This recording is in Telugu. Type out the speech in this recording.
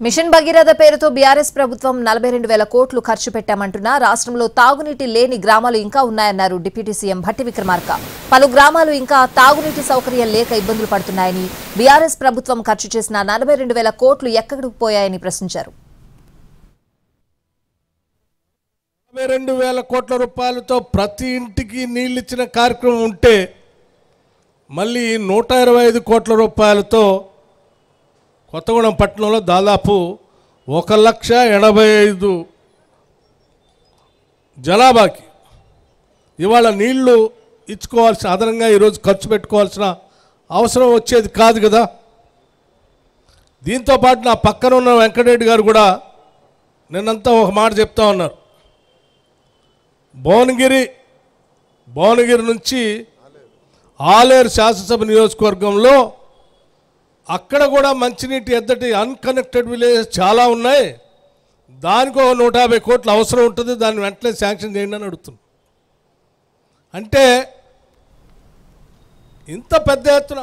మిషన్ భగీరథ పేరుతో బీఆర్ఎస్ ప్రభుత్వం 42,000 కోట్లు ఖర్చు పెట్టామంటున్నా రాష్ట్రంలో తాగునీటి లేని గ్రామాలు ఇంకా ఉన్నాయన్నారు డిప్యూటీ సీఎం భట్టి విక్రమార్క. పలు గ్రామాలు ఇంకా తాగునీటి సౌకర్యం లేక ఇబ్బందులు పడుతున్నాయని, బీఆర్ఎస్ ప్రభుత్వం ఖర్చు చేసిన 42,000 కోట్లు ఎక్కడికి పోయాయని ప్రశ్నించారు. 42,000 కోట్ల రూపాయలతో ప్రతి ఇంటికి నీళ్ళు ఇచ్చిన కార్యక్రమం ఉంటే మళ్ళీ 125 కోట్ల రూపాయలతో కొత్తగూడెం పట్టణంలో దాదాపు 1,85,000 జనాభాకి ఇవాళ నీళ్లు ఇచ్చుకోవాల్సిన అదనంగా ఈరోజు ఖర్చు పెట్టుకోవాల్సిన అవసరం వచ్చేది కాదు కదా. దీంతోపాటు నా పక్కన ఉన్న వెంకటరెడ్డి గారు కూడా నిన్నంతా ఒక మాట చెప్తా ఉన్నారు. భువనగిరి నుంచి ఆలేరు శాసనసభ నియోజకవర్గంలో అక్కడ కూడా మంచినీటి ఎద్దటి అన్కనెక్టెడ్ విలేజెస్ చాలా ఉన్నాయి. దానికి ఒక 150 కోట్లు అవసరం ఉంటుంది, దాన్ని వెంటనే శాంక్షన్ చేయండి అని అడుగుతున్నాం. అంటే ఇంత పెద్ద ఎత్తున